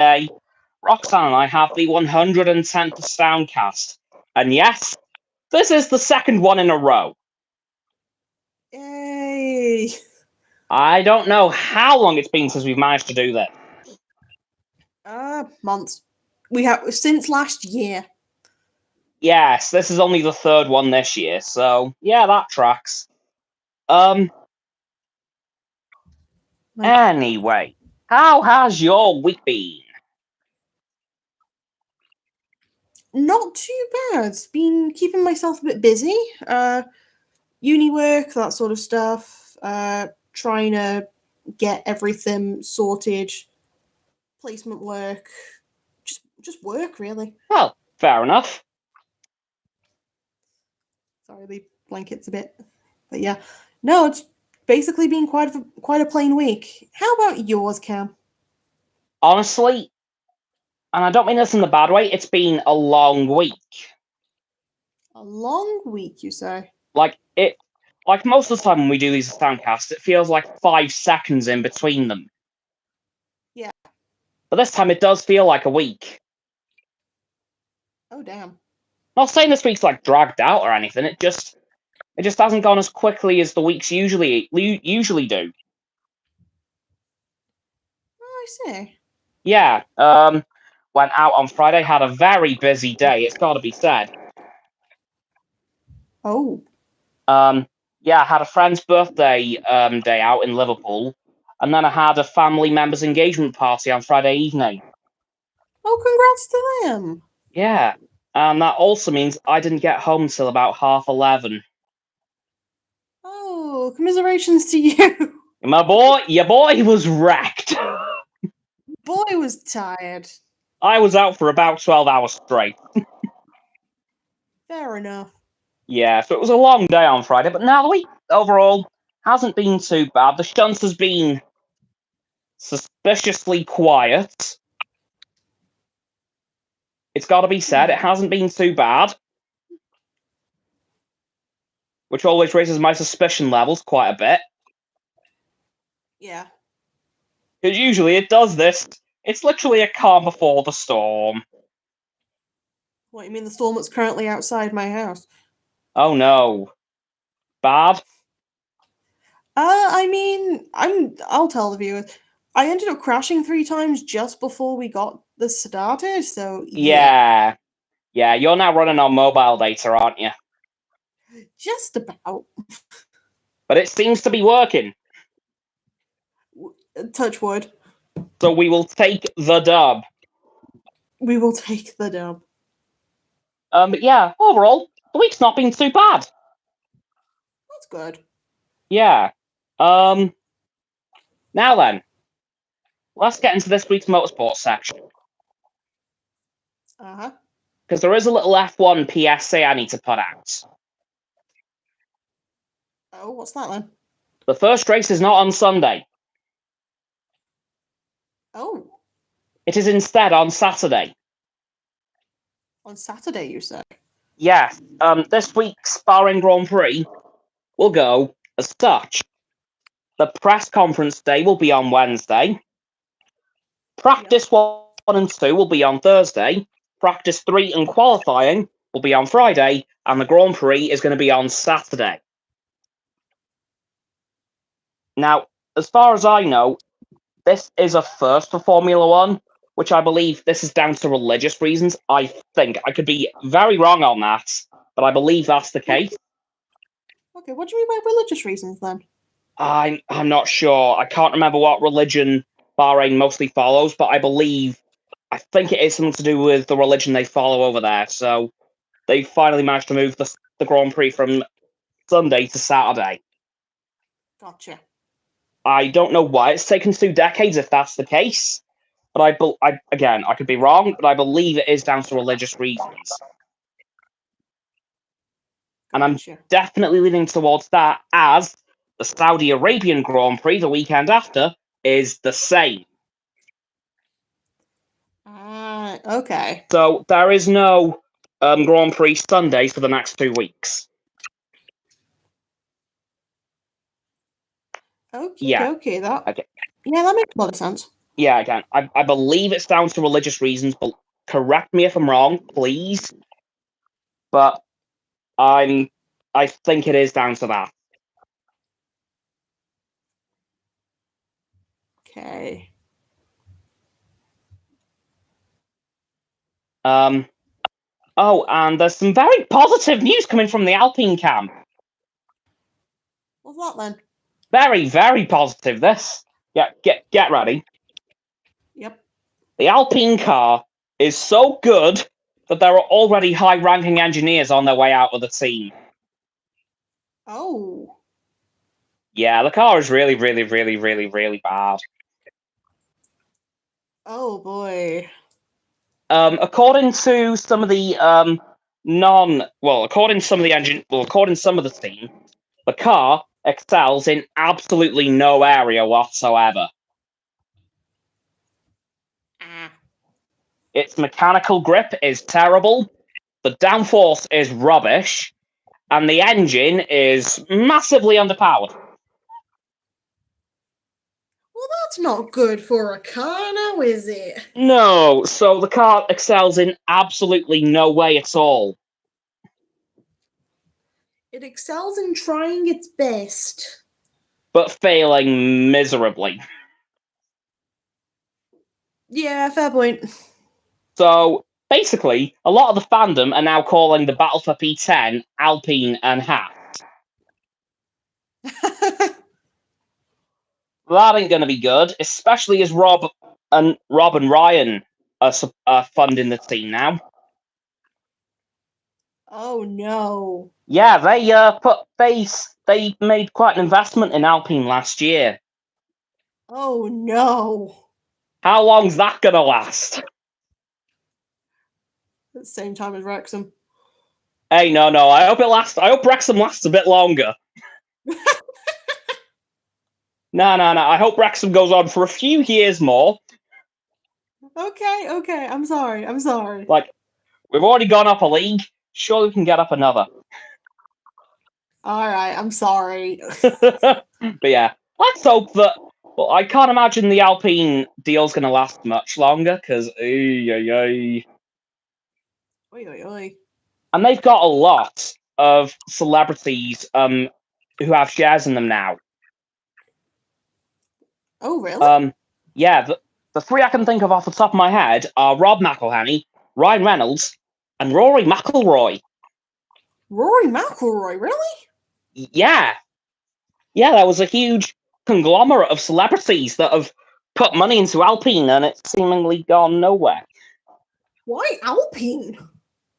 Today, Roxanne and I have the 110th AstoundCast. And yes, this is the second one in a row. Yay! I don't know how long it's been since we've managed to do that. Months. We have since last year. Yes, this is only the third one this year, so yeah, that tracks. Anyway, how has your week been? Not too bad. Been keeping myself a bit busy. Uni work, that sort of stuff. Trying to get everything sorted. Placement work. Just work, really. Well, fair enough. Sorry, the blanket's a bit. But yeah. No, it's basically been quite a plain week. How about yours, Cam? Honestly, and I don't mean this in the bad way, it's been a long week. A long week, you say? Like most of the time when we do these soundcasts, it feels like 5 seconds in between them. Yeah. But this time it does feel like a week. Oh damn. Not saying this week's like dragged out or anything. It just hasn't gone as quickly as the weeks usually do. Oh, I see. Yeah. Went out on Friday, had a very busy day. It's got to be said. Oh. Yeah, I had a friend's birthday day out in Liverpool, and then I had a family member's engagement party on Friday evening. Oh, congrats to them. Yeah, and that also means I didn't get home till about 11:30. Oh, commiserations to you. Your boy was wrecked. Boy was tired. I was out for about 12 hours straight. Fair enough. Yeah, so it was a long day on Friday, but now the week overall hasn't been too bad. The shunt has been suspiciously quiet. It's got to be said, it hasn't been too bad. Which always raises my suspicion levels quite a bit. Yeah. Because usually it does this. It's literally a calm before the storm. What, you mean the storm that's currently outside my house? Oh no. Bad? I mean, I'll tell the viewers. I ended up crashing 3 times just before we got this started, so Yeah. Yeah, you're now running on mobile data, aren't you? just about. But it seems to be working. Touch wood. So we will take the dub. We will take the dub. But yeah, overall, the week's not been too bad. That's good. Yeah. Now then, let's get into this week's motorsports section. Uh-huh. Because there is a little F1 PSA I need to put out. Oh, what's that then? The first race is not on Sunday. Oh. It is instead on Saturday. On Saturday, you say? Yes. This week's Bahrain Grand Prix will go as such. The press conference day will be on Wednesday. Practice 1 and 2 will be on Thursday. Practice 3 and qualifying will be on Friday. And the Grand Prix is going to be on Saturday. Now, as far as I know, this is a first for Formula One, which I believe this is down to religious reasons. I think. I could be very wrong on that, but I believe that's the case. Okay, what do you mean by religious reasons then? I'm not sure. I can't remember what religion Bahrain mostly follows, but I think it is something to do with the religion they follow over there. So they finally managed to move the Grand Prix from Sunday to Saturday. Gotcha. I don't know why it's taken 2 decades if that's the case, but I could be wrong, but I believe it is down to religious reasons. And I'm definitely leaning towards that, as the Saudi Arabian Grand Prix the weekend after is the same. Okay. So there is no Grand Prix Sundays for the next 2 weeks. Okay, Yeah. okay, Okay. yeah, that makes a lot of sense. Yeah, again, I believe it's down to religious reasons, but correct me if I'm wrong, please. But I think it is down to that. Okay. Oh, and there's some very positive news coming from the Alpine camp. What's that then? Very, very positive. This. Yeah, get ready. Yep. The Alpine car is so good that there are already high-ranking engineers on their way out of the team. Oh. Yeah, the car is really, really, really, really, really bad. Oh boy. According to some of the according to some of the according to some of the team, the car excels in absolutely no area whatsoever. Ah. Its mechanical grip is terrible, the downforce is rubbish, and the engine is massively underpowered. Well, that's not good for a car, now is it? No, so the car excels in absolutely no way at all. It excels in trying its best. But failing miserably. Yeah, fair point. So basically, a lot of the fandom are now calling the battle for P10 Alpine and Hat. That ain't going to be good, especially as Rob and Ryan are funding the team now. Oh no. Yeah, they made quite an investment in Alpine last year. Oh no. How long's that gonna last? At the same time as Wrexham. Hey, no. I hope it lasts. I hope Wrexham lasts a bit longer. No. I hope Wrexham goes on for a few years more. Okay. I'm sorry. Like, we've already gone up a league. Surely we can get up another. Alright, I'm sorry. But yeah, let's hope that. Well, I can't imagine the Alpine deal's going to last much longer because, Oi, oi, oi. and they've got a lot of celebrities who have shares in them now. Oh, really? Yeah, the three I can think of off the top of my head are Rob McElhenney, Ryan Reynolds, and Rory McIlroy. Rory McIlroy, really? Yeah, there was a huge conglomerate of celebrities that have put money into Alpine, and it's seemingly gone nowhere. Why Alpine?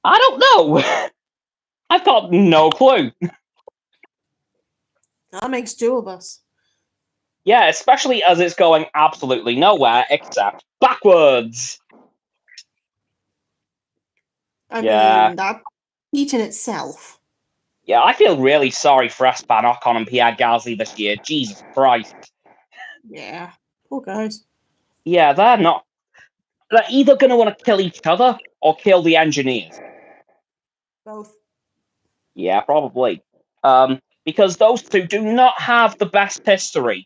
I don't know. I've got no clue. That makes two of us. Yeah, especially as it's going absolutely nowhere except backwards. I Yeah. mean, that feat in itself. Yeah, I feel really sorry for Esteban Ocon and Pierre Gasly this year. Jesus Christ. Yeah. Poor guys. Yeah, they're either going to want to kill each other or kill the engineers. Both. Yeah, probably. Because those two do not have the best history.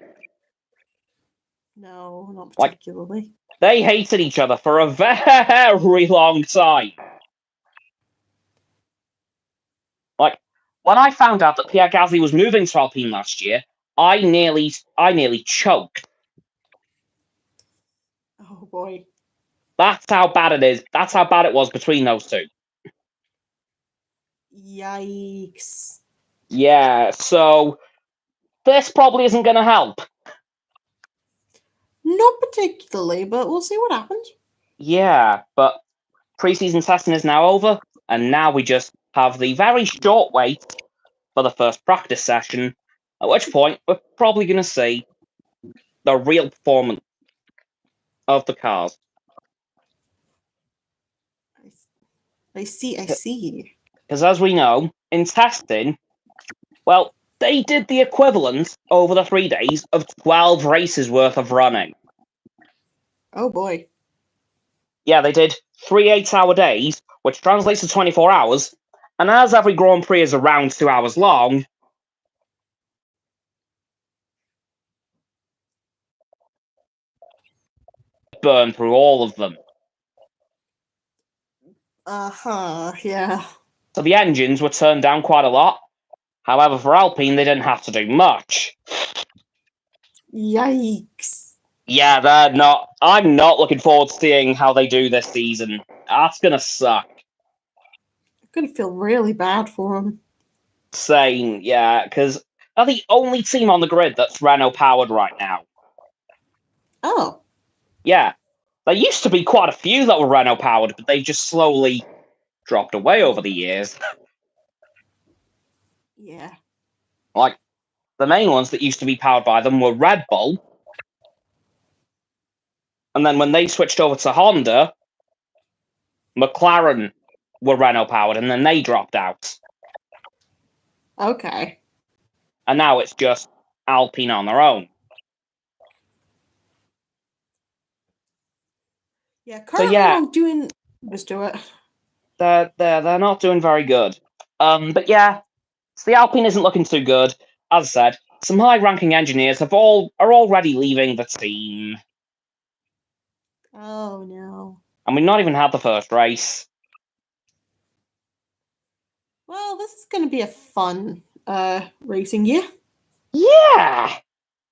No, not Like, particularly. they hated each other for a very long time. Like, when I found out that Pierre Gasly was moving to Alpine last year, I nearly choked. Oh boy. That's how bad it is. That's how bad it was between those two. Yikes. Yeah, so this probably isn't going to help. Not particularly, but we'll see what happens. Yeah, but preseason testing is now over, and now we just have the very short wait for the first practice session, at which point we're probably going to see the real performance of the cars. I see. Because as we know, in testing, well, they did the equivalent over the 3 days of 12 races worth of running. Oh boy. Yeah, they did 3 8-hour days, which translates to 24 hours, and as every Grand Prix is around 2 hours long, burned through all of them. Yeah. So the engines were turned down quite a lot. However, for Alpine, they didn't have to do much. Yikes. Yeah, they're not. I'm not looking forward to seeing how they do this season. That's gonna suck. I'm gonna feel really bad for him. Same, yeah, because they're the only team on the grid that's Renault powered right now. Oh. Yeah, there used to be quite a few that were Renault powered, but they just slowly dropped away over the years. Yeah. Like, the main ones that used to be powered by them were Red Bull. And then when they switched over to Honda, McLaren were Renault powered, and then they dropped out. Okay. And now it's just Alpine on their own. Yeah, currently not doing. Just do it. They're not doing very good. But yeah, so the Alpine isn't looking too good. As I said, some high-ranking engineers are already leaving the team, Oh no. and we've not even had the first race. Well, this is gonna be a fun racing year. Yeah.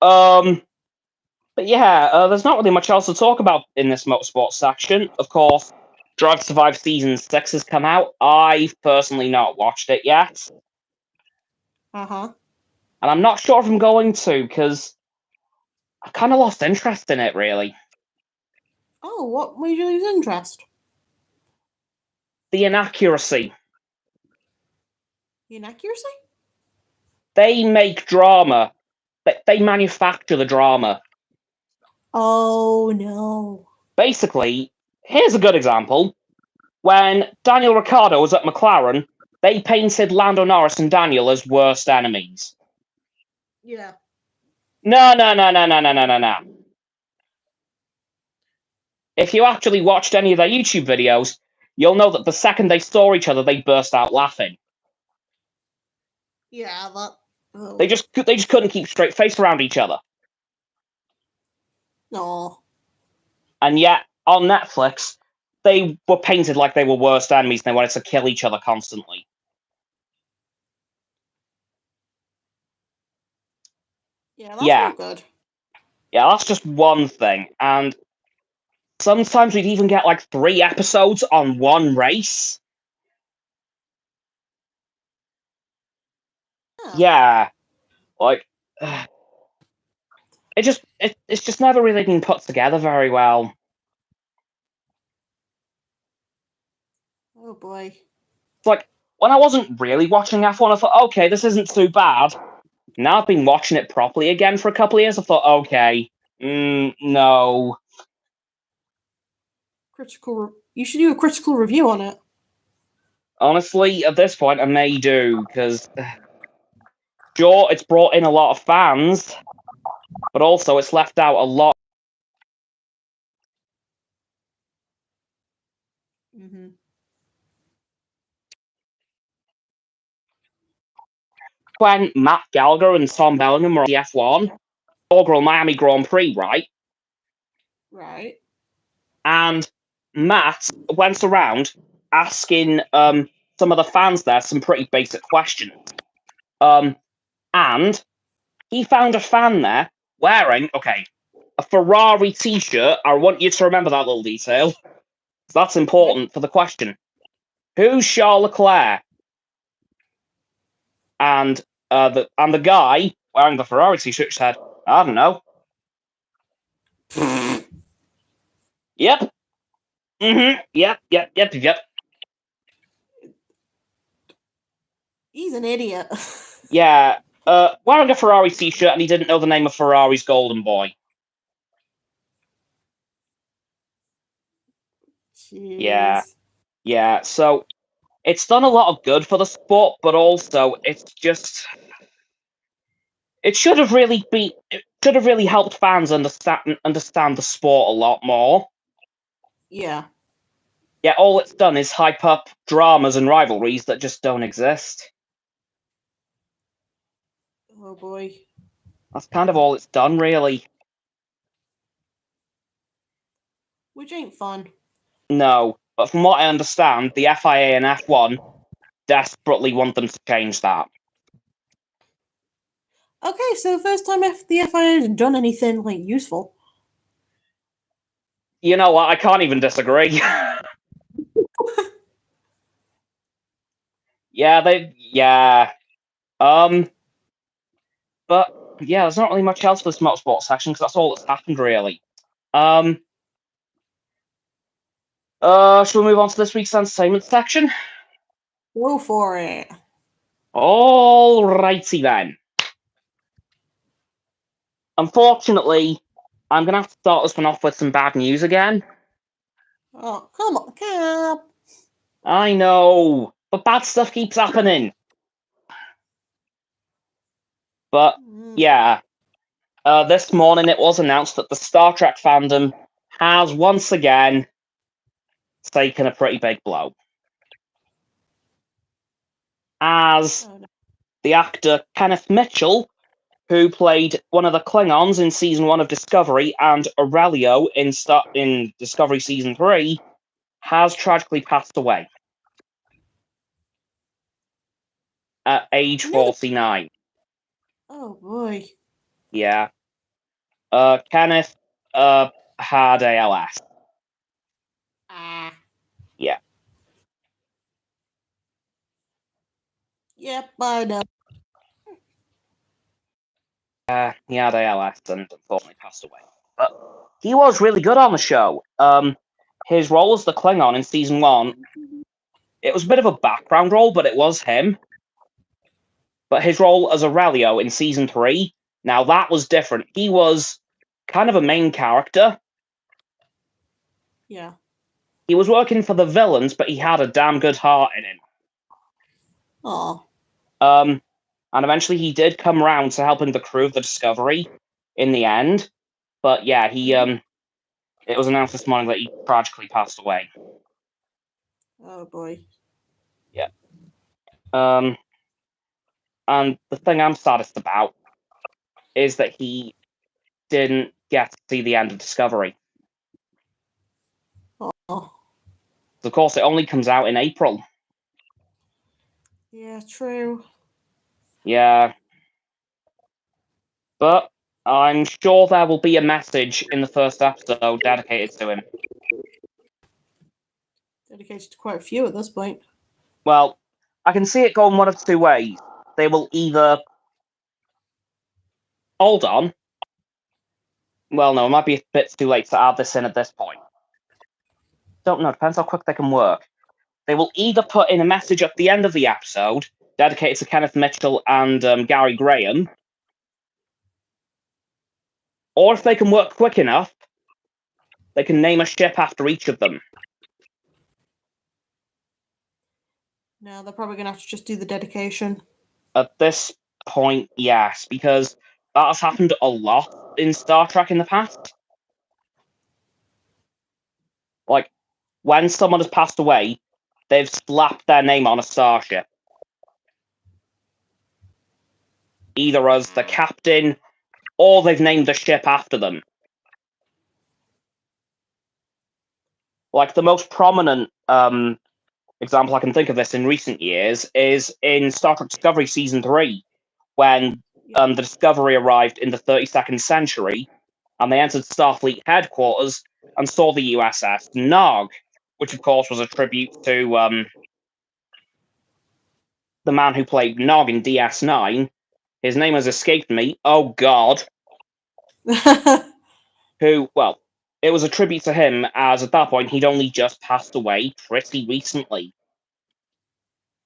But yeah, there's not really much else to talk about in this motorsports section. Of course, Drive to Survive Season 6 has come out. I've personally not watched it yet. Uh-huh. And I'm not sure if I'm going to, because I kind of lost interest in it, really. Oh, what made you lose interest? The inaccuracy. Inaccuracy? They make drama. They manufacture the drama. Oh no. Basically, here's a good example. When Daniel Ricciardo was at McLaren, they painted Lando Norris and Daniel as worst enemies. Yeah. No, no, no, no, no, no, no, no, no. If you actually watched any of their YouTube videos, you'll know that the second they saw each other, they burst out laughing. Yeah, that. Oh. They just couldn't keep straight face around each other. No. And yet, on Netflix, they were painted like they were worst enemies and they wanted to kill each other constantly. Yeah, that's Yeah. not good. Yeah, that's just one thing. And sometimes we'd even get like 3 episodes on one race. Oh. Yeah. Like, it's just never really been put together very well. Oh boy. It's like, when I wasn't really watching F1, I thought, okay, this isn't too bad. Now I've been watching it properly again for a couple of years, I thought, okay, no. You should do a critical review on it. Honestly, at this point, I may do, because sure, it's brought in a lot of fans, but also it's left out a lot. Mm-hmm. When Matt Gallagher and Tom Bellingham were on the F1, inaugural Miami Grand Prix, right? Right. And Matt went around asking some of the fans there some pretty basic questions. And he found a fan there wearing, a Ferrari t-shirt. I want you to remember that little detail. That's important for the question. Who's Charles Leclerc? And the guy wearing the Ferrari t-shirt said, I don't know. Yep. Yep. He's an idiot. Yeah. Wearing a Ferrari t-shirt and he didn't know the name of Ferrari's golden boy. Jeez. Yeah. So it's done a lot of good for the sport, but also it should have really helped fans understand the sport a lot more. Yeah. Yeah, all it's done is hype up dramas and rivalries that just don't exist. Oh boy. That's kind of all it's done, really. Which ain't fun. No, but from what I understand, the FIA and F1 desperately want them to change that. Okay, so first time the FIA has done anything like useful. You know what? I can't even disagree. Yeah. But yeah, there's not really much else for this motorsport section because that's all that's happened really. Shall we move on to this week's entertainment section? Go for it. Alrighty then. Unfortunately, I'm gonna have to start this one off with some bad news again. Oh, come on, Cap. I know, but bad stuff keeps happening. But yeah, this morning it was announced that the Star Trek fandom has once again taken a pretty big blow. As the actor Kenneth Mitchell, who played one of the Klingons in Season 1 of Discovery and Aurelio in Discovery Season 3, has tragically passed away at age 49. Oh boy. Yeah. Kenneth had ALS. Yeah. Yep, I know. He had ALS and unfortunately passed away. But he was really good on the show. His role as the Klingon in Season 1, it was a bit of a background role, but it was him. But his role as Aurelio in Season 3, now that was different. He was kind of a main character. Yeah. He was working for the villains, but he had a damn good heart in him. Aw. And eventually he did come around to helping the crew of the Discovery in the end. But yeah, it was announced this morning that he tragically passed away. Oh boy. Yeah. And the thing I'm saddest about is that he didn't get to see the end of Discovery. Oh. Of course, it only comes out in April. Yeah, true. Yeah. But I'm sure there will be a message in the first episode dedicated to him. Dedicated to quite a few at this point. Well, I can see it going one of two ways. They will either hold on. Well, no, it might be a bit too late to add this in at this point. Don't know, depends how quick they can work. They will either put in a message at the end of the episode dedicated to Kenneth Mitchell and Gary Graham, or if they can work quick enough, they can name a ship after each of them. No, they're probably going to have to just do the dedication. At this point, yes, because that has happened a lot in Star Trek in the past. Like, when someone has passed away, they've slapped their name on a starship. Either as the captain, or they've named the ship after them. Like, the most prominent example I can think of this in recent years is in Star Trek Discovery Season 3, when the Discovery arrived in the 32nd century, and they entered Starfleet headquarters and saw the USS Nog, which of course was a tribute to the man who played Nog in DS9. His name has escaped me. Oh God. Who, well, it was a tribute to him, as at that point he'd only just passed away pretty recently.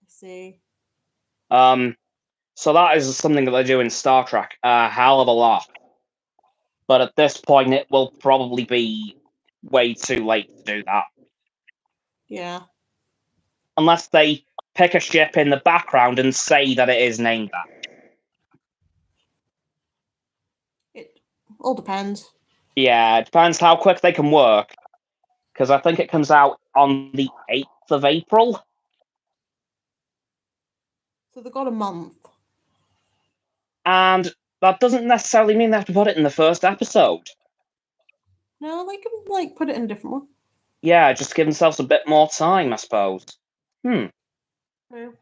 I see. So that is something that they do in Star Trek a hell of a lot. But at this point, it will probably be way too late to do that. Yeah. Unless they pick a ship in the background and say that it is named that. It all depends. Yeah, it depends how quick they can work. Because I think it comes out on the 8th of April. So they've got a month. And that doesn't necessarily mean they have to put it in the first episode. No, they can like put it in a different one. Yeah, just give themselves a bit more time, I suppose. Yeah. But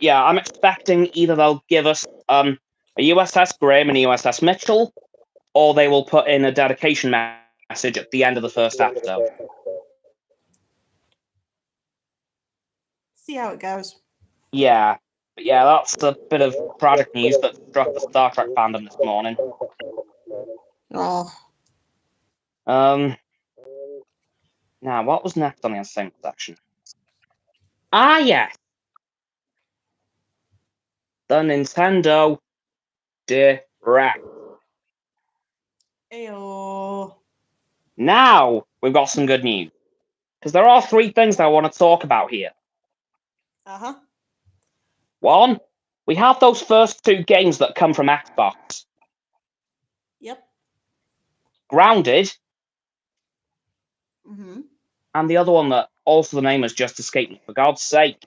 yeah, I'm expecting either they'll give us a USS Graham and a USS Mitchell, or they will put in a dedication message at the end of the first episode. See how it goes. Yeah. But yeah, that's a bit of tragic news that struck the Star Trek fandom this morning. Oh. Now, what was next on the entertainment section? Ah, yes. The Nintendo Direct. Ayo. Now, we've got some good news. Because there are three things that I want to talk about here. Uh-huh. One, we have those first two games that come from Xbox. Yep. Grounded, Mm-hmm. and the other one that also the name has just escaped me, for God's sake.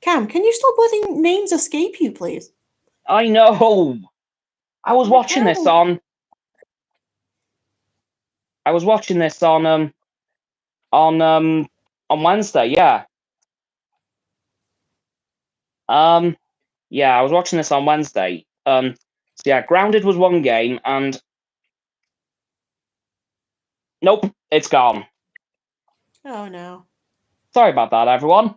Cam, can you stop letting names escape you, please? I know. I was watching this on Wednesday, yeah. Yeah, I was watching this on Wednesday. So yeah, Grounded was one game, and nope, it's gone. Oh no. Sorry about that, everyone.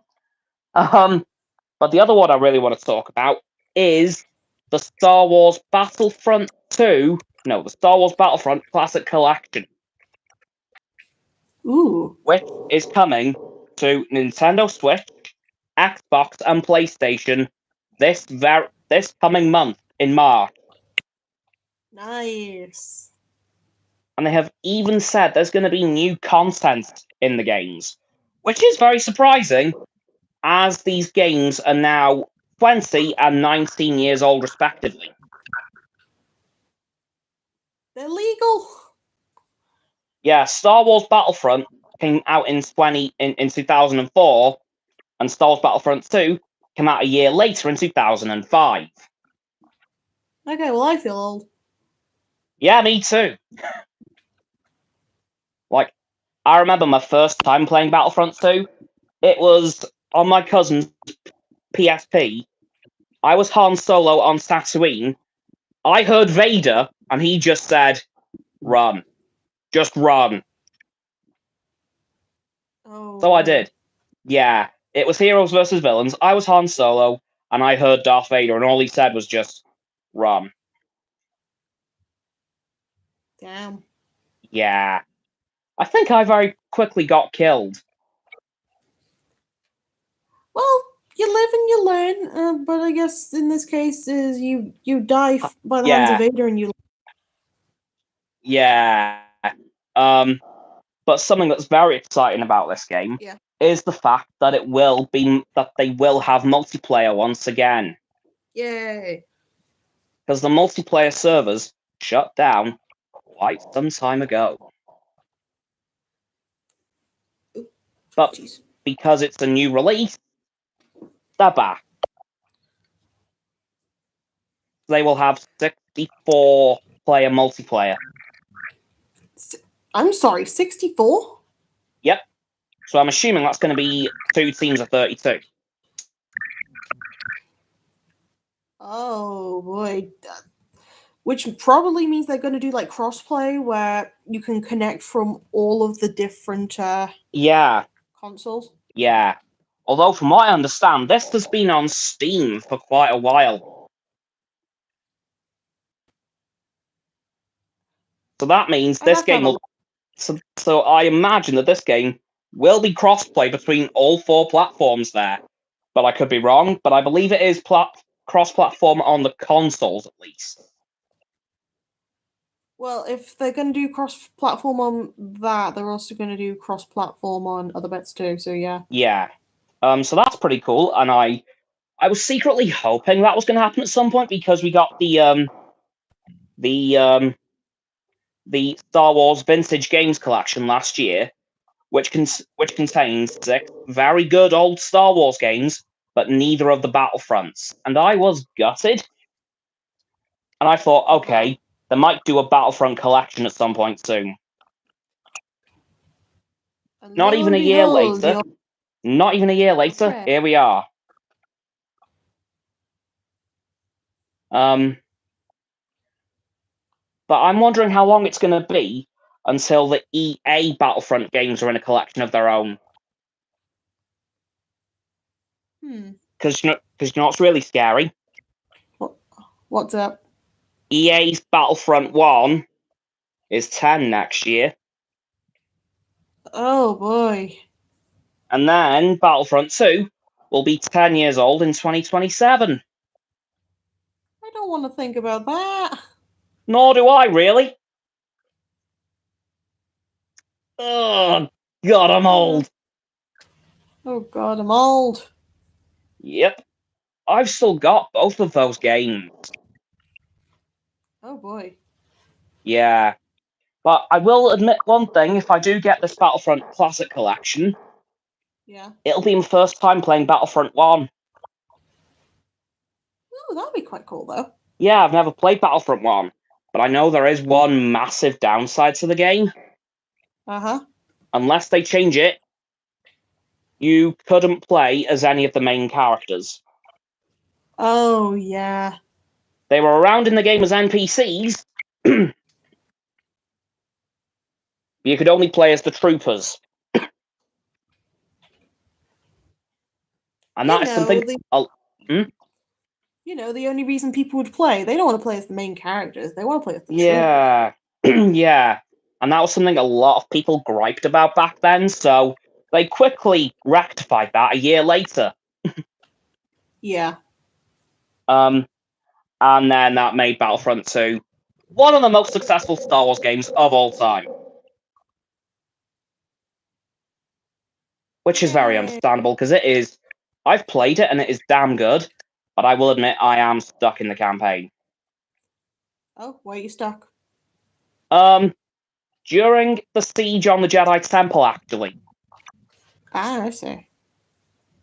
But the other one I really want to talk about is the Star Wars Battlefront 2. No, the Star Wars Battlefront Classic Collection, Ooh. which is coming to Nintendo Switch, Xbox, and PlayStation this coming month in March. Nice. And they have even said there's going to be new content in the games, which is very surprising, as these games are now 20 and 19 years old, respectively. They're legal. Yeah, Star Wars Battlefront came out in 2004, and Star Wars Battlefront 2 came out a year later in 2005. Okay, well I feel old. Yeah, me too. Like, I remember my first time playing Battlefront 2. It was on my cousin's PSP. I was Han Solo on Tatooine. I heard Vader, and he just said, "Run. Just run." Oh. So I did. Yeah, it was heroes versus villains. I was Han Solo, and I heard Darth Vader, and all he said was just, "Run." Damn. Yeah. I think I very quickly got killed. Well, you live and you learn, but I guess in this case is you die by the hands of Yeah, Vader and you. yeah. But something that's very exciting about this game Yeah. is the fact that they will have multiplayer once again. Yay. Because the multiplayer servers shut down quite some time ago. But Jeez. because it's a new release, they're back. They will have 64 player multiplayer. I'm sorry, 64? Yep. So I'm assuming that's going to be 2 teams of 32. Oh boy. Which probably means they're going to do like crossplay where you can connect from all of the different Yeah, consoles. yeah. Although, from what I understand, this has been on Steam for quite a while. So that means this game will. So I imagine that this game will be crossplay between all 4 platforms there. But I could be wrong. But I believe it is cross-platform on the consoles, at least. Well, if they're going to do cross-platform on that, they're also going to do cross-platform on other bits too. So yeah. Yeah. So that's pretty cool, and I was secretly hoping that was going to happen at some point, because we got the Star Wars Vintage Games collection last year, which contains 6 very good old Star Wars games, but neither of the Battlefronts. And I was gutted. And I thought, okay, They might do a Battlefront collection at some point soon. And Not lo even and a year behold, later. Not even a year later. Okay. Here we are. But I'm wondering how long it's going to be until the EA Battlefront games are in a collection of their own. Because you know what's really scary? What's up? EA's Battlefront 1 is 10 next year. Oh boy. And then Battlefront 2 will be 10 years old in 2027. I don't want to think about that. Nor do I, really. Oh, God, I'm old. Oh god, I'm old. Yep. I've still got both of those games. Oh boy. Yeah. But I will admit one thing, if I do get this Battlefront Classic Collection, Yeah. it'll be my first time playing Battlefront 1. Oh, that'd be quite cool though. Yeah, I've never played Battlefront 1, but I know there is one massive downside to the game. Uh-huh. Unless they change it, you couldn't play as any of the main characters. Oh yeah. They were around in the game as NPCs. You could only play as the troopers. And that is something... the only reason people would play, they don't want to play as the main characters. They want to play as the troopers. Yeah. Yeah. And that was something a lot of people griped about back then, so they quickly rectified that a year later. Yeah. And then that made Battlefront 2 one of the most successful Star Wars games of all time. Which is very understandable, because it is... I've played it, and it is damn good, but I will admit I am stuck in the campaign. Oh, why are you stuck? During the siege on the Jedi Temple, actually. Ah, I see.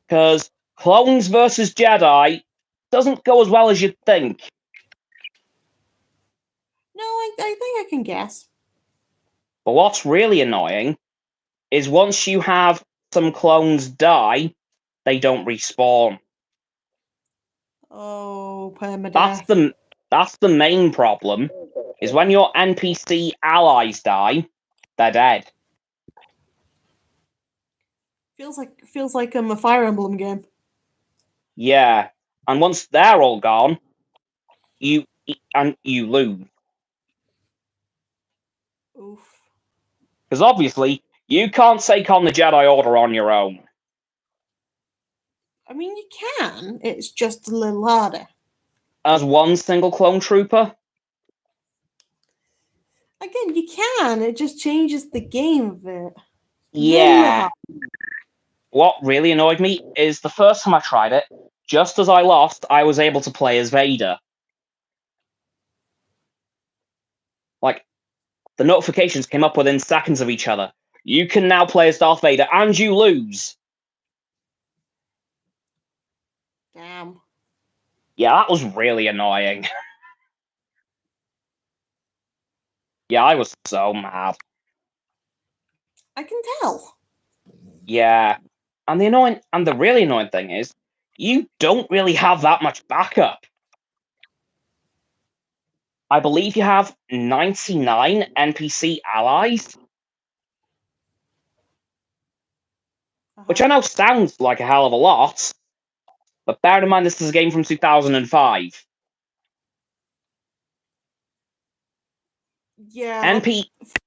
Because clones versus Jedi doesn't go as well as you'd think. No, I think I can guess. But what's really annoying is once you have some clones die, they don't respawn. Oh, permadeath. That's the main problem, is when your NPC allies die, they're dead. Feels like a Fire Emblem game. Yeah. And once they're all gone, you lose. Oof. Because obviously, you can't take on the Jedi Order on your own. I mean, you can. It's just a little harder. As one single clone trooper? Again, you can. It just changes the game a bit. Yeah. What really annoyed me is the first time I tried it, just as I lost, I was able to play as Vader. Like, the notifications came up within seconds of each other. You can now play as Darth Vader, and you lose. Damn. Yeah, that was really annoying. Yeah, I was so mad. I can tell. Yeah. And the really annoying thing is, you don't really have that much backup. I believe you have 99 NPC allies. Which I know sounds like a hell of a lot, but bear in mind this is a game from 2005. Yeah.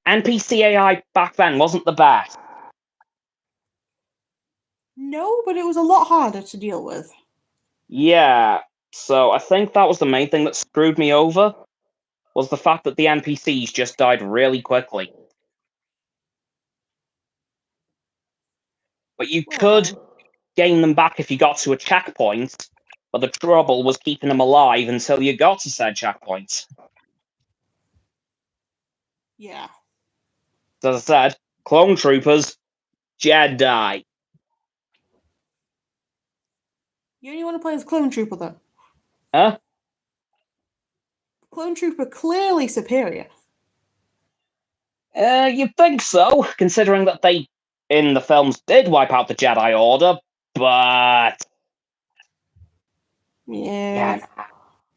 NPC AI back then wasn't the best. No, but it was a lot harder to deal with. Yeah, so I think that was the main thing that screwed me over, was the fact that the NPCs just died really quickly. But you could gain them back if you got to a checkpoint, but the trouble was keeping them alive until you got to said checkpoint. Yeah. So as I said, clone troopers, Jedi. You only want to play as Clone Trooper, though? Huh? Clone Trooper clearly superior. You'd think so, considering that they, in the films, did wipe out the Jedi Order, but... Yeah.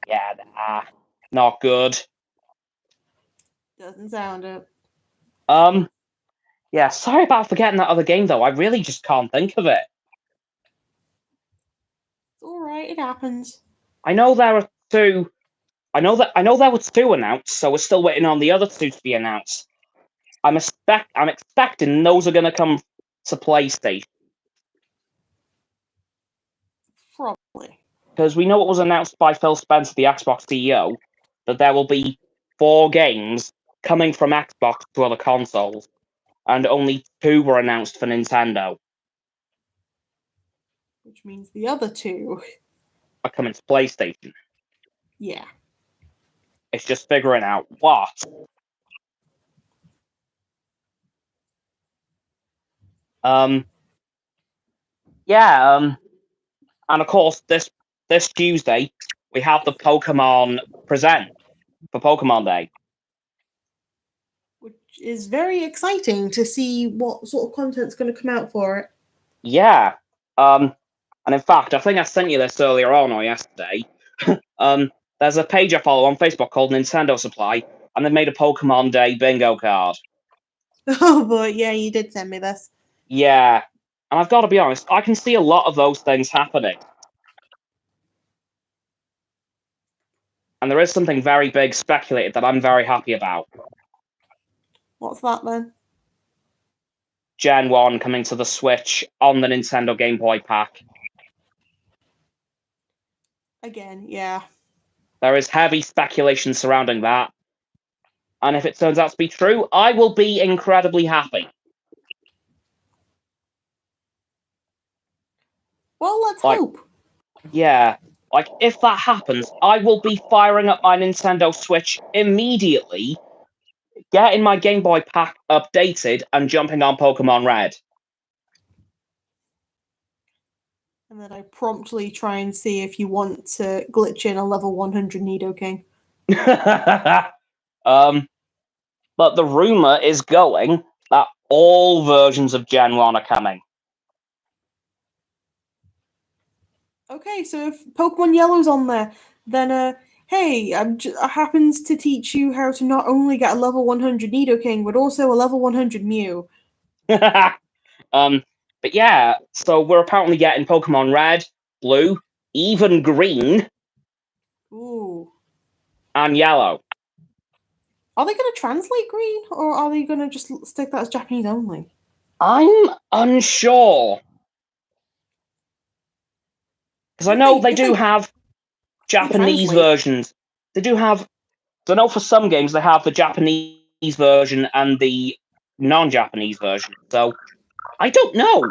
Nah, not good. Doesn't sound it. Yeah, sorry about forgetting that other game, though. I really just can't think of it. It's alright, it happens. I know there are two... I know there were two announced, so we're still waiting on the other two to be announced. I'm expecting those are going to come to PlayStation. Probably. Because we know it was announced by Phil Spencer, the Xbox CEO, that there will be 4 games coming from Xbox to other consoles, and only 2 were announced for Nintendo. Which means the other 2 are coming to PlayStation. Yeah. It's just figuring out what. And of course, this Tuesday we have the Pokemon Present for Pokemon Day. Which is very exciting to see what sort of content's going to come out for it. Yeah. And in fact, I think I sent you this earlier on or yesterday. There's a page I follow on Facebook called Nintendo Supply, and they've made a Pokemon Day bingo card. Oh boy, yeah, you did send me this. Yeah. And I've got to be honest, I can see a lot of those things happening. And there is something very big speculated that I'm very happy about. What's that then? Gen 1 coming to the Switch on the Nintendo Game Boy pack. Again, yeah. There is heavy speculation surrounding that. And if it turns out to be true, I will be incredibly happy. Well, let's hope. Yeah. If that happens, I will be firing up my Nintendo Switch immediately, getting my Game Boy pack updated, and jumping on Pokemon Red. And then I promptly try and see if you want to glitch in a level 100 Nidoking. But the rumor is going that all versions of Gen 1 are coming. Okay, so if Pokemon Yellow's on there, then hey, I happens to teach you how to not only get a level 100 Nidoking, but also a level 100 Mew. But yeah, so we're apparently getting Pokemon Red, Blue, even Green, Ooh. and Yellow. Are they going to translate Green, or are they going to just stick that as Japanese only? I'm unsure. Because I know they do have Japanese versions. They do have... I know for some games they have the Japanese version and the non-Japanese version. So, I don't know.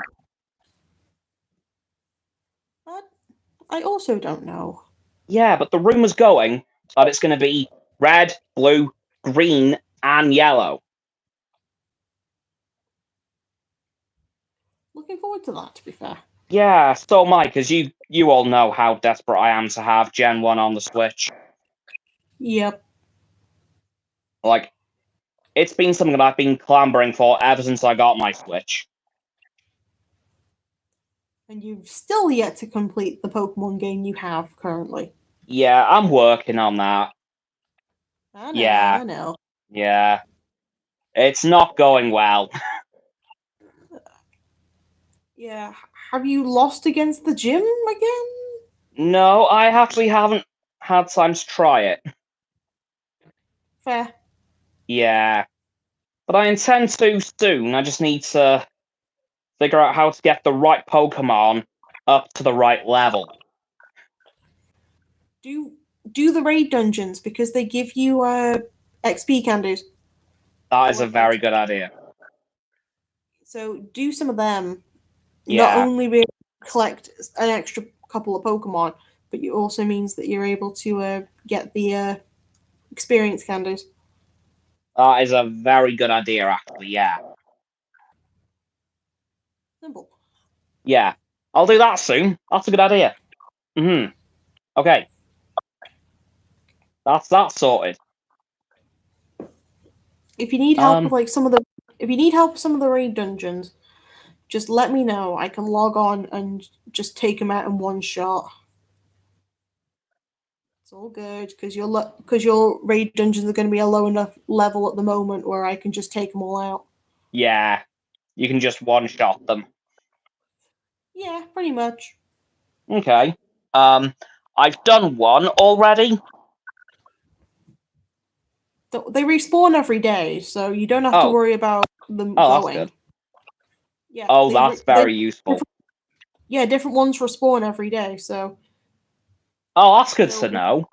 I also don't know. Yeah, but the rumor's going that it's going to be red, blue, green, and yellow. Looking forward to that, to be fair. Yeah, so am I, because you all know how desperate I am to have Gen 1 on the Switch. Yep. It's been something that I've been clambering for ever since I got my Switch. And you've still yet to complete the Pokemon game you have currently. Yeah, I'm working on that. I know. Yeah. It's not going well. Yeah. Have you lost against the gym again? No, I actually haven't had time to try it. Fair. Yeah. But I intend to soon. I just need to figure out how to get the right Pokemon up to the right level. Do the raid dungeons, because they give you XP candies. That is a very good idea. So do some of them. Yeah. Not only be able to collect an extra couple of Pokemon, but it also means that you're able to get the experience candies. That is a very good idea, actually, yeah. Simple. Yeah. I'll do that soon. That's a good idea. Okay. That's that sorted. If you need help with like some of the raid dungeons, just let me know. I can log on and just take them out in one shot. It's all good because your raid dungeons are going to be a low enough level at the moment where I can just take them all out. Yeah, you can just one-shot them. Yeah, pretty much. Okay. I've done one already. They respawn every day, so you don't have to worry about them going. That's good. Yeah. Oh, that's very useful. Different ones respawn every day, so. Oh, that's good to know.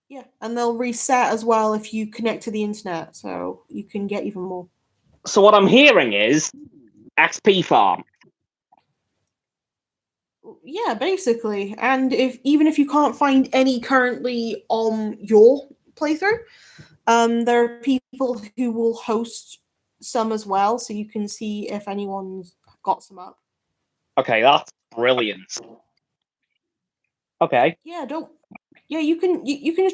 Yeah, and they'll reset as well if you connect to the internet, so you can get even more. So what I'm hearing is XP farm. Yeah, basically. And even if you can't find any currently on your playthrough, there are people who will host some as well, so you can see if anyone's got some up. Okay, that's brilliant. Okay. Yeah, you can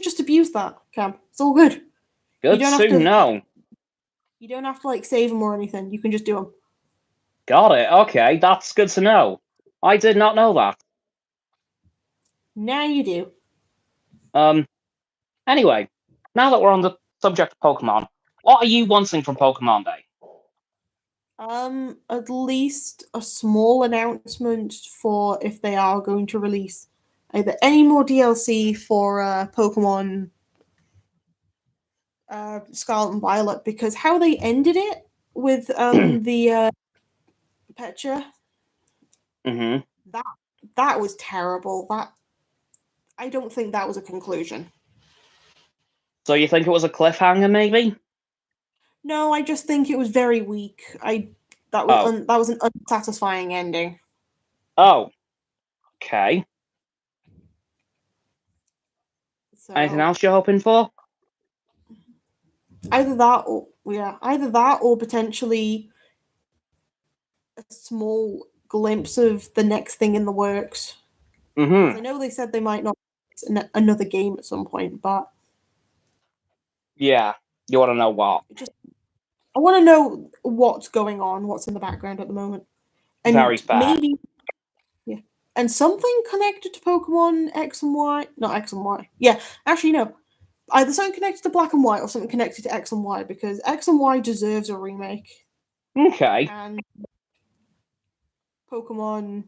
just abuse that, Cam. It's all good. Good to know. You don't have to like save them or anything. You can just do them. Got it. Okay, that's good to know. I did not know that. Now you do. Anyway, now that we're on the subject of Pokemon, what are you wanting from Pokemon Day? At least a small announcement for if they are going to release either any more DLC for Pokemon Scarlet and Violet, because how they ended it with the Petra, that was terrible. That I don't think that was a conclusion. So you think it was a cliffhanger, maybe? No, I just think it was very weak. That was an unsatisfying ending. Oh, okay. So, anything else you're hoping for? Either that or potentially a small glimpse of the next thing in the works. Mm-hmm. I know they said they might not another game at some point, but yeah, you want to know what? I want to know what's going on, what's in the background at the moment, and very fair. Maybe, and something connected to Pokemon X and Y, not X and Y. Yeah, actually no, either something connected to Black and White or something connected to X and Y, because X and Y deserves a remake. Okay. And Pokemon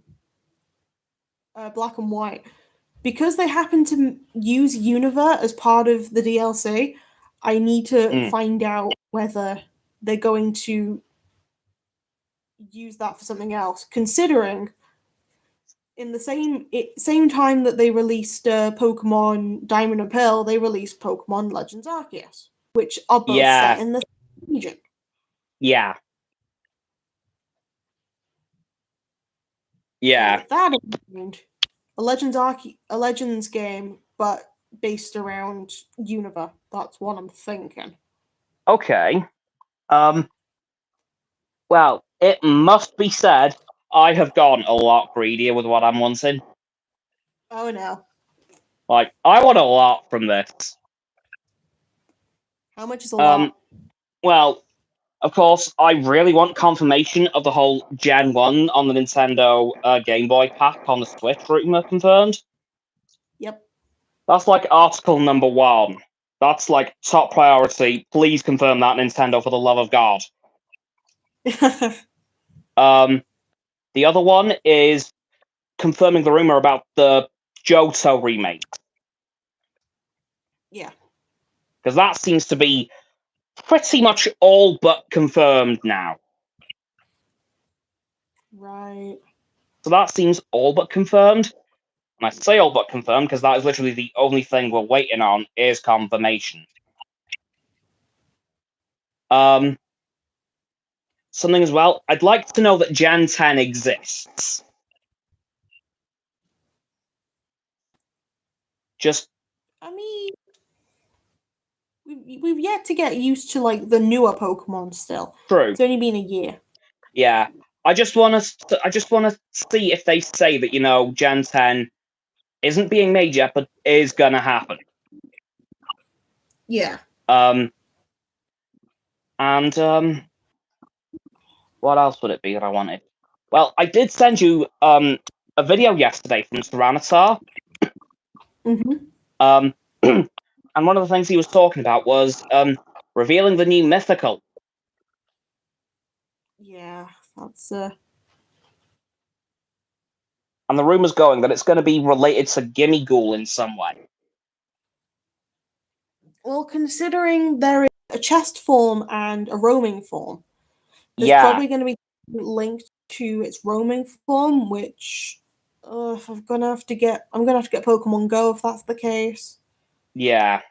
Black and White, because they happen to use Unova as part of the DLC, I need to find out whether they're going to use that for something else, considering in the same time that they released Pokemon Diamond and Pearl, they released Pokemon Legends Arceus, which are both set in the region. Yeah. Yeah. So with that in mind, a Legends game, but based around Unova. That's what I'm thinking. Okay. Well, it must be said, I have gone a lot greedier with what I'm wanting. Oh no. Like, I want a lot from this. How much is a lot? Well, of course, I really want confirmation of the whole Gen 1 on the Nintendo Game Boy pack on the Switch rumor confirmed. Yep. That's like article number 1. That's like top priority. Please confirm that, Nintendo, for the love of God. The other one is confirming the rumor about the Johto remake. Yeah. Because that seems to be pretty much all but confirmed now. Right. So that seems all but confirmed. And I say all but confirmed because that is literally the only thing we're waiting on is confirmation. Something as well, I'd like to know that Gen 10 exists. I mean, we've yet to get used to like the newer Pokemon still. True. It's only been a year. Yeah. I just want to see if they say that, Gen 10 isn't being made yet, but is gonna happen. Yeah. And what else would it be that I wanted? Well, I did send you a video yesterday from Tyranitar. Mm-hmm. And one of the things he was talking about was revealing the new mythical. Yeah, that's And the rumor's going that it's going to be related to Gimme Ghoul in some way. well, considering there is a chest form and a roaming form, there's Yeah, probably going to be linked to its roaming form, which I'm gonna have to get Pokemon Go if that's the case, yeah,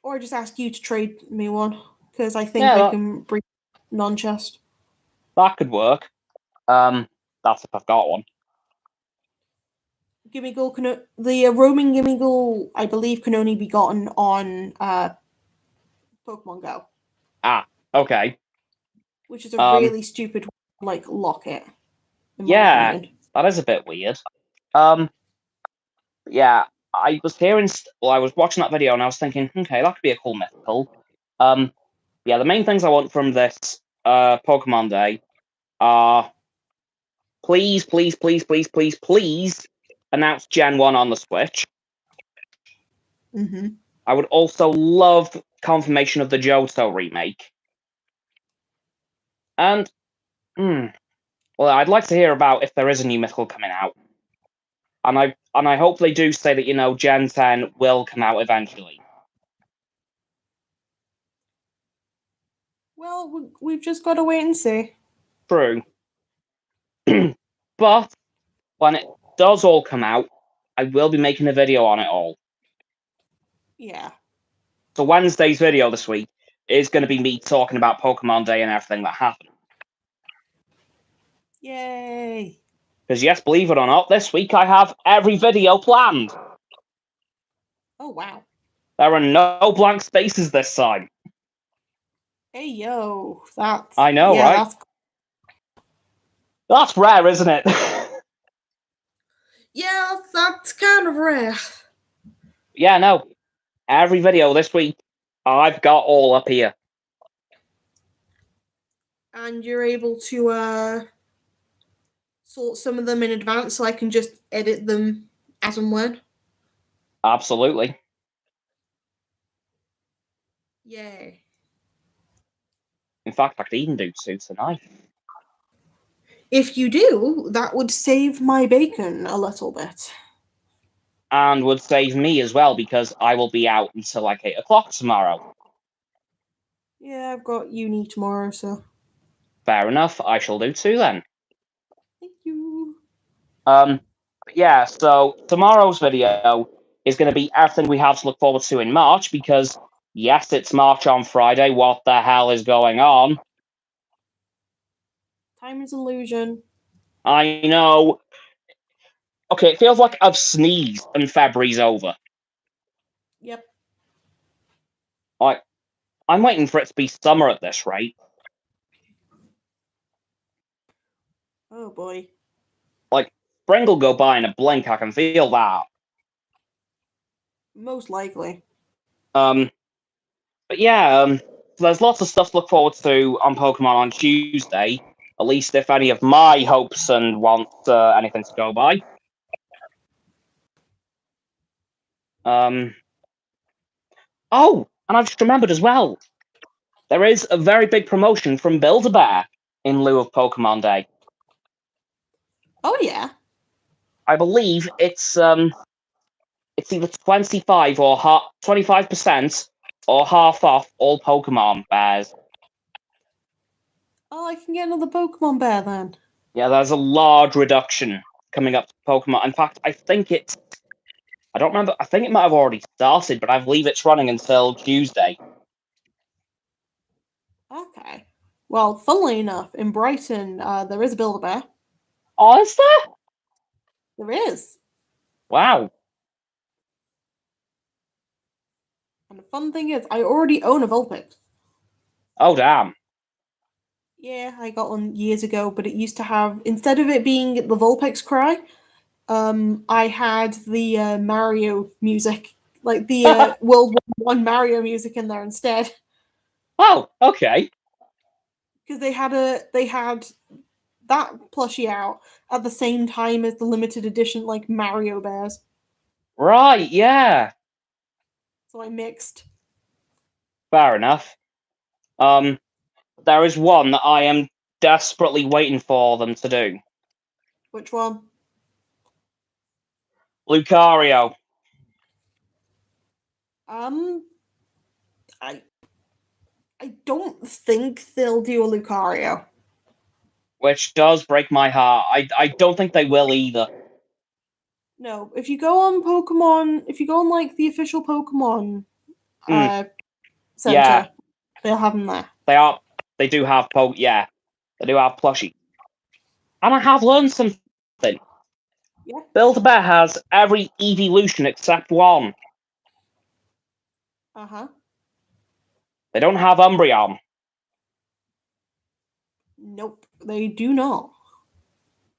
or just ask you to trade me one because I think yeah. I That, can bring non-chest. that could work. That's if I've got one. Gimmighoul the roaming Gimmighoul, I believe, can only be gotten on Pokemon Go, Ah, okay. which is a Um, really stupid like lock it, in my yeah, opinion. that is a bit weird. Um, yeah, I was hearing. Well, I was watching that video and I was thinking, okay, that could be a cool mythical. Yeah, the main things I want from this Pokemon Day are please, please, please, please, please, please announce Gen 1 on the Switch. Mm-hmm. I would also love confirmation of the Johto remake. And, well, I'd like to hear about if there is a new mythical coming out. And I hope they do say that, Gen 10 will come out eventually. Well, we've just got to wait and see. True. But when it does all come out, I will be making a video on it all. Yeah. So Wednesday's video this week is going to be me talking about Pokemon Day and everything that happened. Yay! Because yes, believe it or not, this week I have every video planned. Oh wow. There are no blank spaces this time. Hey yo, that's I know, right? That's rare, isn't it? that's kind of rare. Yeah, no. Every video this week, I've got all up here. And you're able to sort some of them in advance so I can just edit them as and when. Absolutely. Yay. In fact, I could even do two tonight. If you do, that would save my bacon a little bit. And would save me as well because I will be out until like 8 o'clock tomorrow. Yeah, I've got uni tomorrow, so. Fair enough, I shall do two then. Thank you. Yeah, so tomorrow's video is going to be everything we have to look forward to in March because, yes, it's March on Friday. What the hell is going on? Time is illusion. I know. Okay, it feels like I've sneezed and February's over. Yep. Like, I'm waiting for it to be summer at this rate. Oh boy. Like, spring will go by in a blink, I can feel that. Most likely. But yeah, there's lots of stuff to look forward to on Pokemon on Tuesday. At least if any of my hopes and wants anything to go by. Oh, and I've just remembered as well. There is a very big promotion from Build-A-Bear in lieu of Pokemon Day. Oh yeah. I believe it's either 25 or 25% or half off all Pokemon bears. Oh, I can get another Pokemon bear then. Yeah, there's a large reduction coming up to Pokemon. In fact, I don't remember. I think it might have already started, but I believe it's running until Tuesday. Okay. Well, funnily enough, in Brighton, there is a Build-A-Bear. Oh, is there? There is. Wow. And the fun thing is, I already own a Vulpix. Oh, damn. Yeah, I got one years ago, but it used to have, instead of it being the Vulpix cry, I had the Mario music like the World War I Mario music in there instead. Oh, okay. Because they had that plushie out at the same time as the limited edition like Mario Bears. Right, yeah. So I mixed. Fair enough. There is one that I am desperately waiting for them to do. Which one? Lucario. I don't think they'll do a Lucario. Which does break my heart. I don't think they will either. No, if you go on Pokemon, if you go on like the official Pokemon center, Yeah, they'll have them there. they do have yeah, they do have plushie. And I have learned something. Yeah. Build-A-Bear has every evolution except one. Uh-huh. They don't have Umbreon. Nope, they do not.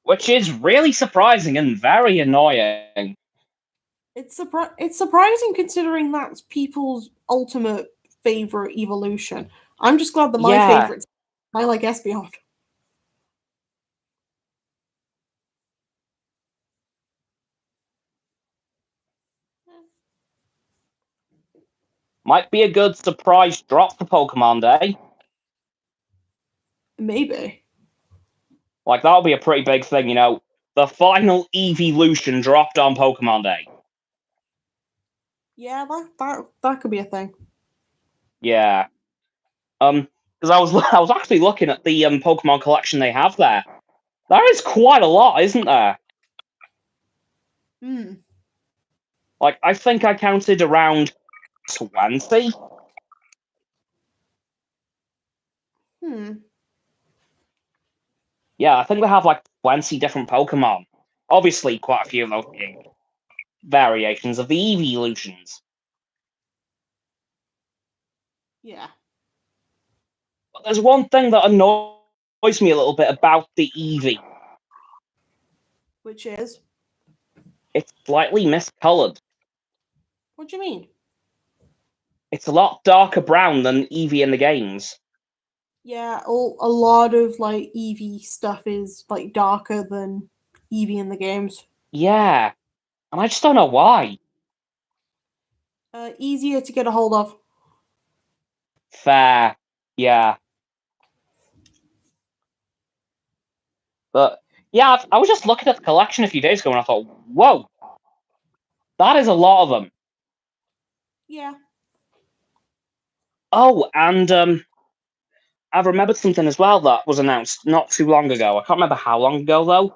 Which is really surprising and very annoying. It's surprising considering that's people's ultimate favorite evolution. I'm just glad that my Yeah. favorites. I like Espeon. Might be a good surprise drop for Pokemon Day. Maybe. Like, that'll be a pretty big thing, you know. The final evolution dropped on Pokemon Day. Yeah, that could be a thing. Yeah. Because I was actually looking at the Pokemon collection they have there. There is quite a lot, isn't there? Hmm. Like, I think I counted around 20. Hmm. Yeah, I think they have like 20 different Pokemon. Obviously, quite a few of those being variations of the evolutions. Yeah. But there's one thing that annoys me a little bit about the Eevee. Which is? It's slightly miscolored. What do you mean? It's a lot darker brown than Eevee in the games. Yeah, a lot of like Eevee stuff is like darker than Eevee in the games. Yeah, and I just don't know why. Easier to get a hold of. Fair, yeah. But yeah, I was just looking at the collection a few days ago and I thought, whoa, that is a lot of them. Yeah. Oh, and I've remembered something as well that was announced not too long ago. I can't remember how long ago though.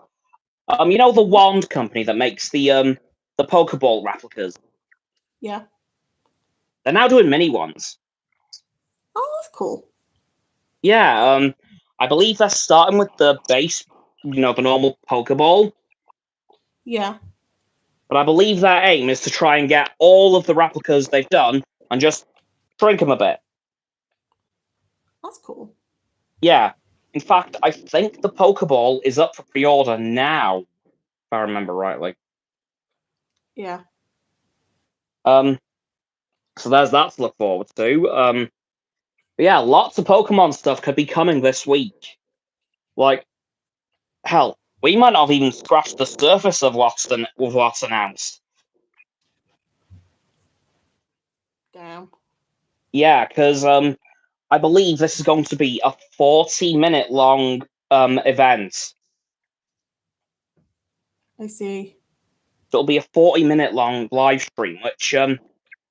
You know the wand company that makes the Pokeball replicas. Yeah. They're now doing mini ones. Oh, that's cool. Yeah, I believe they're starting with the base, you know, the normal Pokeball. Yeah. But I believe their aim is to try and get all of the replicas they've done and just shrink them a bit. That's cool. Yeah. In fact, I think the Pokeball is up for pre-order now, if I remember rightly. Yeah. So there's that to look forward to. But yeah, lots of Pokemon stuff could be coming this week. Like, hell, we might not have even scratched the surface of what's announced. Damn. Yeah, because I believe this is going to be a 40-minute long event. I see. So it'll be a 40-minute long live stream, which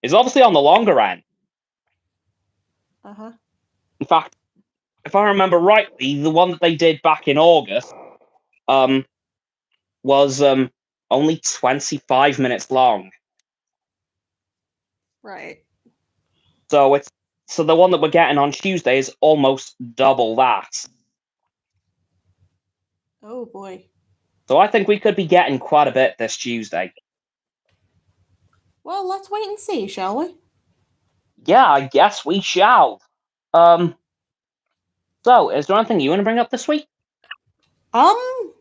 is obviously on the longer end. Uh-huh. In fact, if I remember rightly, the one that they did back in August was only 25 minutes long. Right. So the one that we're getting on Tuesday is almost double that. Oh boy. So I think we could be getting quite a bit this Tuesday. Well, let's wait and see, shall we? Yeah, I guess we shall. So is there anything you want to bring up this week?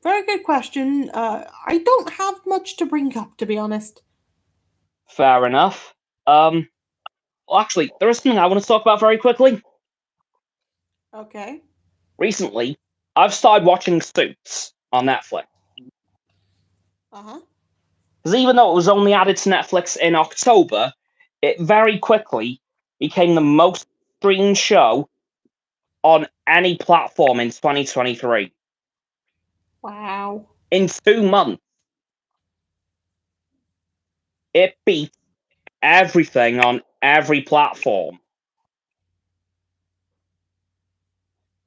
Very good question. I don't have much to bring up, to be honest. Fair enough. Well, actually, there is something I want to talk about very quickly. Okay. Recently, I've started watching Suits on Netflix. Uh-huh. Because even though it was only added to Netflix in October, it very quickly became the most streamed show on any platform in 2023. Wow. In 2 months, it beat everything on every platform.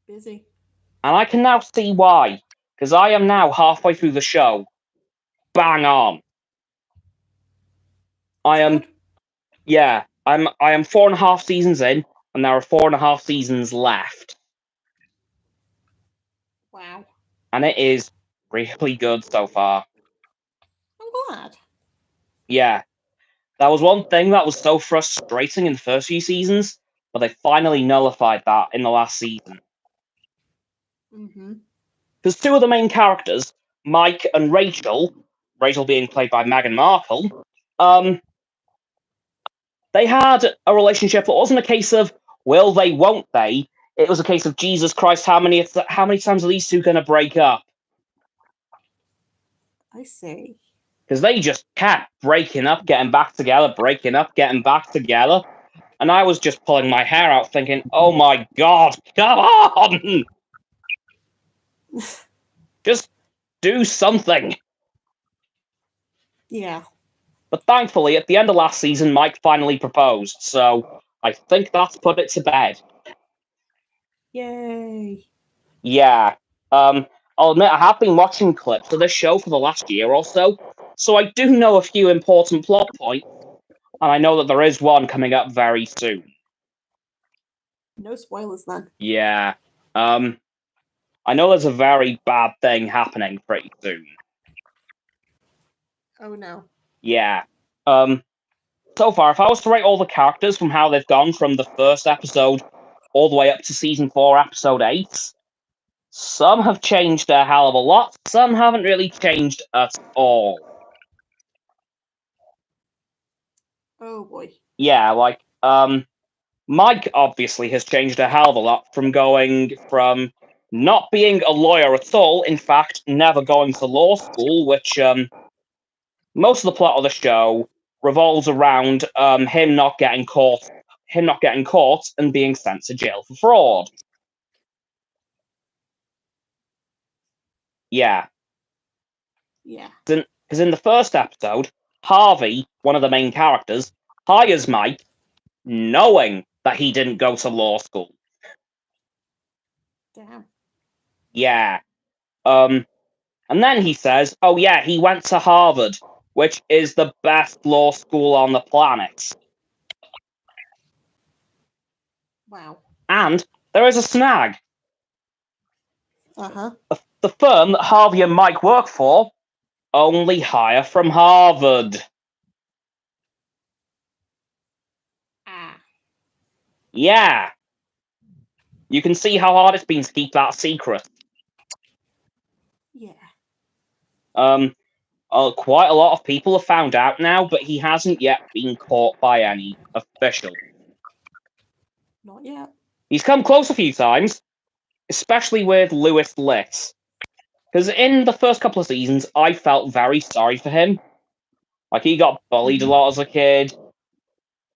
Busy. And I can now see why. Because I am now halfway through the show. Bang on. I That's am good. Yeah, I am 4.5 seasons in, and there are 4.5 seasons left. Wow. And it is really good so far. I'm glad. Yeah. That was one thing that was so frustrating in the first few seasons, but they finally nullified that in the last season. Mm-hmm. Because two of the main characters, Mike and Rachel being played by Meghan Markle, they had a relationship that wasn't a case of will they, won't they. It was a case of Jesus Christ, how many times are these two going to break up? I see. Because they just kept breaking up, getting back together, breaking up, getting back together. And I was just pulling my hair out thinking, oh my god, come on! Just do something. Yeah. But thankfully, at the end of last season, Mike finally proposed, so I think that's put it to bed. Yay. Yeah. I'll admit I have been watching clips of this show for the last year or so I do know a few important plot points, and I know that there is one coming up very soon. No spoilers then. Yeah. I know there's a very bad thing happening pretty soon. Oh no. Yeah. So far, if I was to rate all the characters from how they've gone from the first episode all the way up to season 4, episode 8, some have changed a hell of a lot, some haven't really changed at all. Oh boy. Yeah, like, Mike obviously has changed a hell of a lot from going from not being a lawyer at all, in fact, never going to law school, which, most of the plot of the show revolves around him not getting caught and being sent to jail for fraud. Yeah. Yeah. Because in the first episode, Harvey, one of the main characters, hires Mike knowing that he didn't go to law school. Damn. Yeah. And then he says, oh yeah, he went to Harvard, which is the best law school on the planet. Wow. And there is a snag. Uh-huh. The firm that Harvey and Mike work for only hire from Harvard. Ah. Yeah. You can see how hard it's been to keep that secret. Yeah. Quite a lot of people have found out now, but he hasn't yet been caught by any official. Not yet. He's come close a few times, especially with Lewis Litt. Because in the first couple of seasons, I felt very sorry for him. Like, he got bullied a lot as a kid.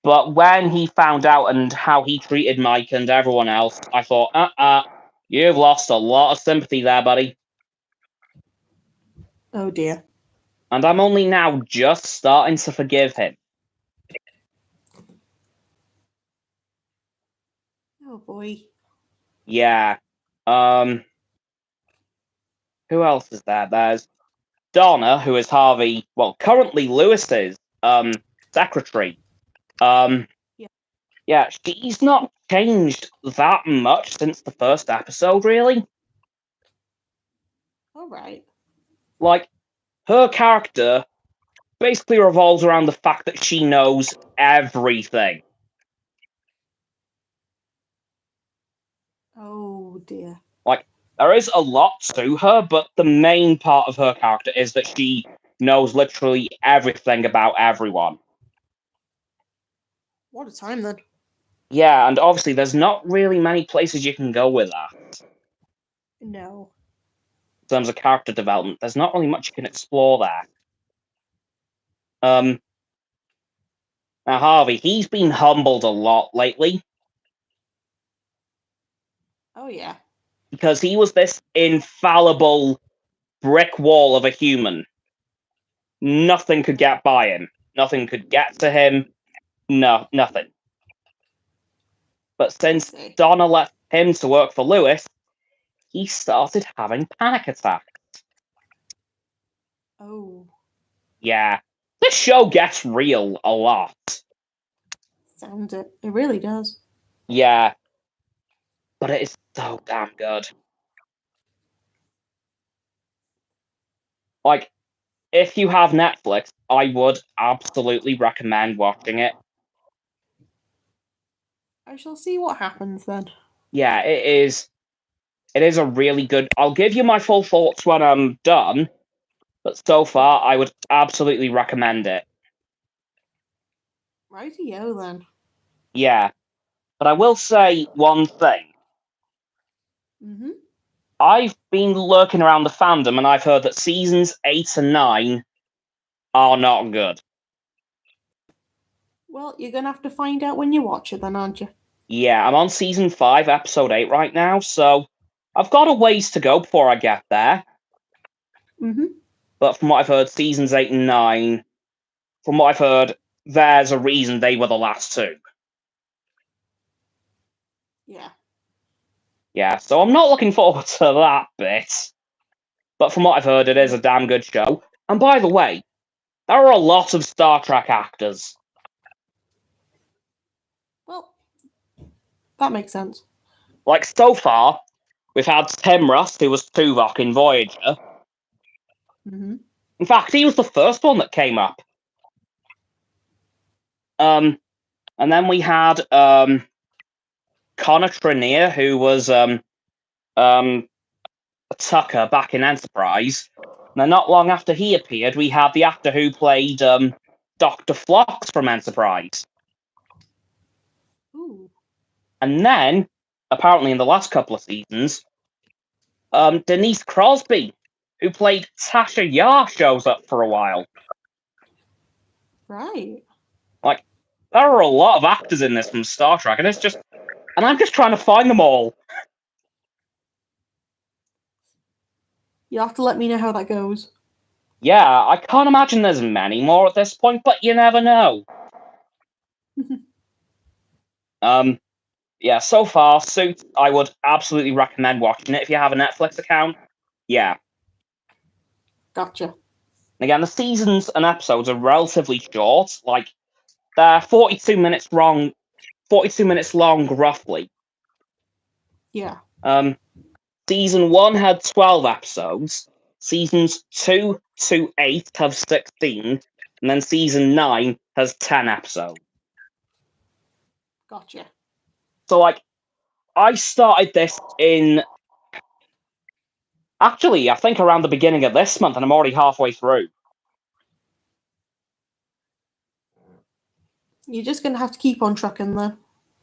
But when he found out and how he treated Mike and everyone else, I thought, you've lost a lot of sympathy there, buddy. Oh dear. And I'm only now just starting to forgive him. Oh boy. Yeah. Who else is there? There's Donna, who is Harvey, well, currently Lewis's secretary. Yeah. Yeah, she's not changed that much since the first episode, really. All right. Like, her character basically revolves around the fact that she knows everything. Oh dear. Like, there is a lot to her, but the main part of her character is that she knows literally everything about everyone. What a time then. Yeah, and obviously there's not really many places you can go with that No. in terms of character development. There's not really much you can explore there. Now Harvey, he's been humbled a lot lately Oh yeah. because he was this infallible brick wall of a human. Nothing could get by him. Nothing could get to him. No, nothing. But since See. Donna left him to work for Lewis, he started having panic attacks. Oh. Yeah, this show gets real a lot. Sounds it. It really does. Yeah, but it is so damn good. Like, if you have Netflix, I would absolutely recommend watching it. I shall see what happens then. Yeah, it is. It is a really good. I'll give you my full thoughts when I'm done, but so far, I would absolutely recommend it. Righty-o then. Yeah, but I will say one thing. Mm-hmm. I've been lurking around the fandom, and I've heard that seasons 8 and 9 are not good. Well, you're gonna have to find out when you watch it then, aren't you? Yeah, I'm on season 5, episode 8 right now, so I've got a ways to go before I get there. Mm-hmm. But from what I've heard, seasons 8 and 9, from what I've heard, there's a reason they were the last two. Yeah. Yeah, so I'm not looking forward to that bit. But from what I've heard, it is a damn good show. And by the way, there are a lot of Star Trek actors. Well, that makes sense. Like, so far, we've had Tim Russ, who was Tuvok in Voyager. Mm-hmm. In fact, he was the first one that came up. And then we had Connor Trenier, who was Tucker back in Enterprise. Now, not long after he appeared, we had the actor who played Dr. Phlox from Enterprise. Ooh. And then, apparently in the last couple of seasons, Denise Crosby, who played Tasha Yar, shows up for a while. Right. Like, there are a lot of actors in this from Star Trek, and I'm just trying to find them all. You'll have to let me know how that goes. Yeah, I can't imagine there's many more at this point, but you never know. Yeah, so far, Suits, I would absolutely recommend watching it if you have a Netflix account. Yeah. Gotcha. Again, the seasons and episodes are relatively short. Like, they're 42 minutes long, 42 minutes long, roughly. Yeah. Season 1 had 12 episodes. Seasons 2 to 8 have 16. And then season 9 has 10 episodes. Gotcha. So, like, I started this in... Actually, I think around the beginning of this month, and I'm already halfway through. You're just gonna have to keep on trucking then.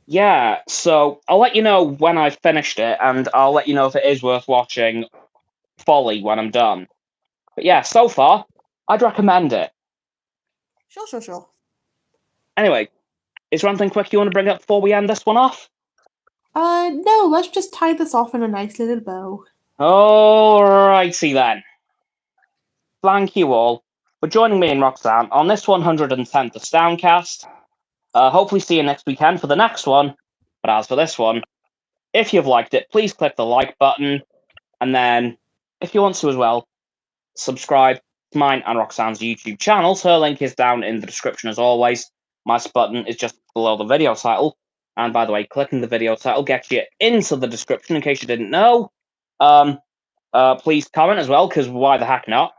Yeah, so I'll let you know when I've finished it, and I'll let you know if it is worth watching fully when I'm done. But yeah, so far, I'd recommend it. Sure. Anyway, is there anything quick you want to bring up before we end this one off? No, let's just tie this off in a nice little bow. Alrighty then. Thank you all for joining me and Roxanne on this 110th AstoundCast. Hopefully see you next weekend for the next one. But as for this one, if you've liked it, please click the like button. And then, if you want to as well, subscribe to mine and Roxanne's YouTube channels. Her link is down in the description as always. My button is just below the video title. And by the way, clicking the video title gets you into the description in case you didn't know. Please comment as well, because why the heck not?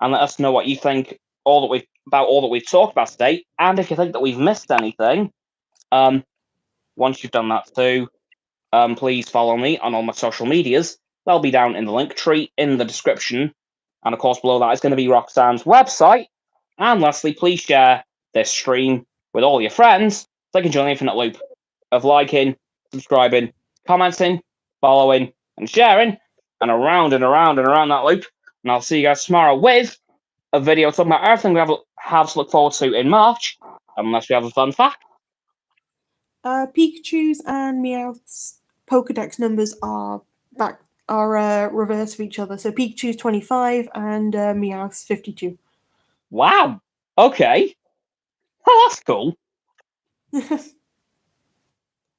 And let us know what you think all that we've talked about today. And if you think that we've missed anything, once you've done that too, please follow me on all my social medias. They'll be down in the link tree in the description. And of course, below that is going to be Roxanne's website. And lastly, please share this stream with all your friends so they can join the infinite loop of liking, subscribing, commenting, following, and sharing, and around and around and around that loop. And I'll see you guys tomorrow with a video talking about everything we have to look forward to in March, unless we have a fun fact. Pikachu's and Meowth's Pokedex numbers are reverse of each other. So Pikachu's 25 and Meowth's 52. Wow. Okay. Well, that's cool.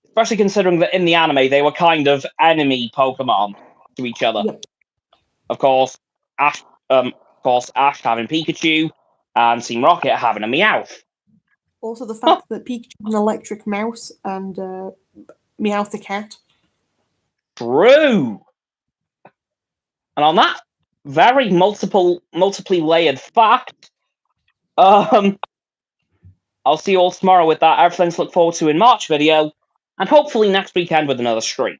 Especially considering that in the anime they were kind of enemy Pokemon to each other. Yep. Of course, Ash having Pikachu, and Team Rocket having a Meowth. Also, the fact that Pikachu's an electric mouse and Meowth a cat. True. And on that very multiply layered fact, I'll see you all tomorrow with that everything to look forward to in March video, and hopefully next weekend with another stream.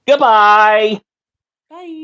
Goodbye! Bye!